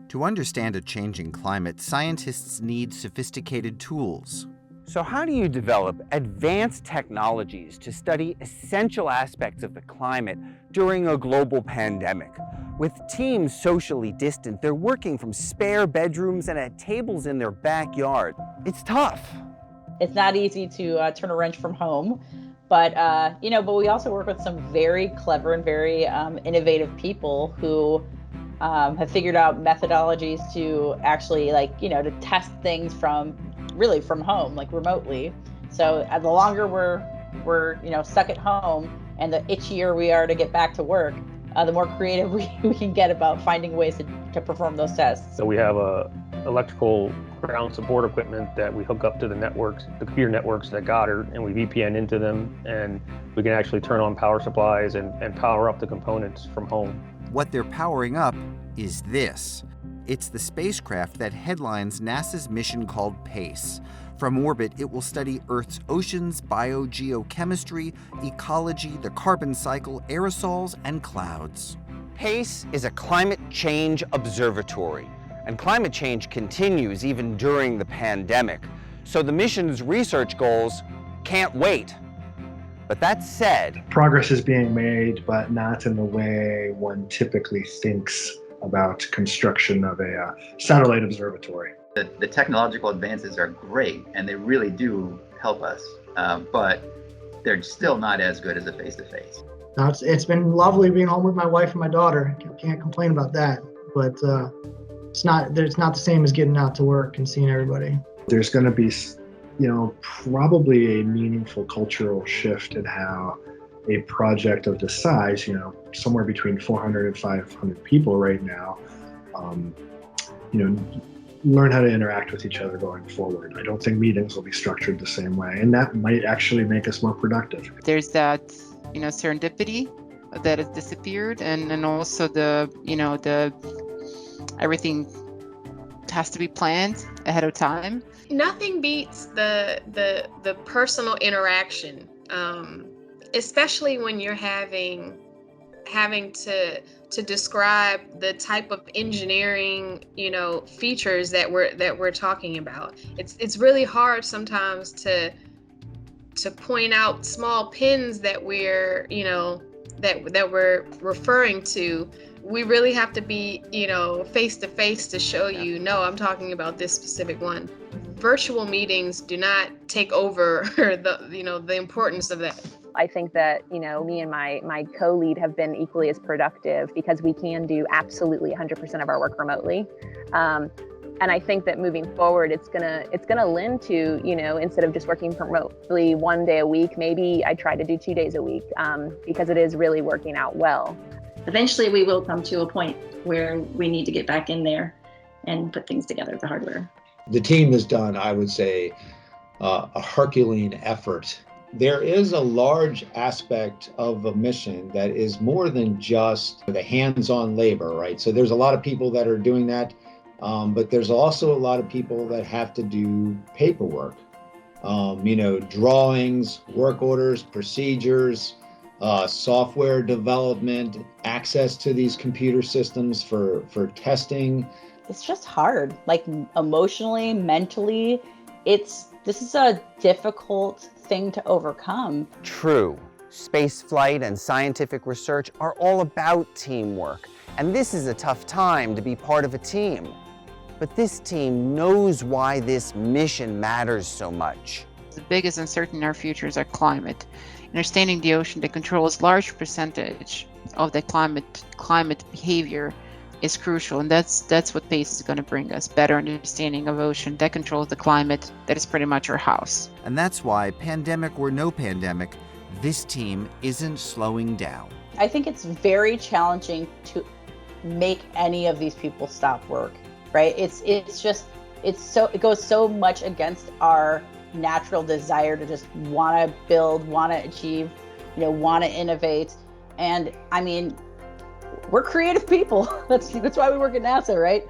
To understand a changing climate, scientists need sophisticated tools. So how do you develop advanced technologies to study essential aspects of the climate during a global pandemic? With teams socially distant, they're working from spare bedrooms and at tables in their backyard. It's tough. It's not easy to turn a wrench from home, but but we also work with some very clever and very innovative people who have figured out methodologies to actually to test things from home, like remotely. So the longer we're stuck at home and the itchier we are to get back to work, the more creative we can get about finding ways to perform those tests. So we have electrical ground support equipment that we hook up to the networks, the computer networks at Goddard, and we VPN into them, and we can actually turn on power supplies and power up the components from home. What they're powering up is this. It's the spacecraft that headlines NASA's mission called PACE. From orbit, it will study Earth's oceans, biogeochemistry, ecology, the carbon cycle, aerosols, and clouds. PACE is a climate change observatory, and climate change continues even during the pandemic. So the mission's research goals can't wait. But that said, progress is being made, but not in the way one typically thinks about construction of a satellite observatory. The technological advances are great, and they really do help us, but they're still not as good as a face-to-face. It's been lovely being home with my wife and my daughter. Can't complain about that, but it's not the same as getting out to work and seeing everybody. There's going to be, probably a meaningful cultural shift in how a project of this size, somewhere between 400 and 500 people right now, learn how to interact with each other going forward. I don't think meetings will be structured the same way, and that might actually make us more productive. There's that, serendipity that has disappeared, and also the everything has to be planned ahead of time. Nothing beats the personal interaction, especially when you're having to describe the type of engineering, features that we're talking about. It's really hard sometimes to point out small pins that we're that we're referring to. We really have to be, face to face to show you, no, I'm talking about this specific one. Virtual meetings do not take over the importance of that. I think that, me and my co-lead have been equally as productive because we can do absolutely 100% of our work remotely. And I think that moving forward, it's gonna lend to, instead of just working remotely 1 day a week, maybe I try to do 2 days a week because it is really working out well. Eventually, we will come to a point where we need to get back in there and put things together, the hardware. The team has done, I would say, a Herculean effort. There is a large aspect of a mission that is more than just the hands-on labor, right? So there's a lot of people that are doing that, but there's also a lot of people that have to do paperwork, drawings, work orders, procedures, software development, access to these computer systems for testing. It's just hard, like emotionally, mentally. This is a difficult thing to overcome. True. Space flight and scientific research are all about teamwork, and this is a tough time to be part of a team. But this team knows why this mission matters so much. The biggest uncertainty in our future is our climate. Understanding the ocean that controls large percentage of the climate behavior is crucial, and that's what PACE is going to bring us, better understanding of ocean that controls the climate that is pretty much our house. And that's why, pandemic or no pandemic, this team isn't slowing down. I think it's very challenging to make any of these people stop work, right? It goes so much against our natural desire to just want to build, want to achieve, want to innovate. And I mean, we're creative people. That's why we work at NASA, right?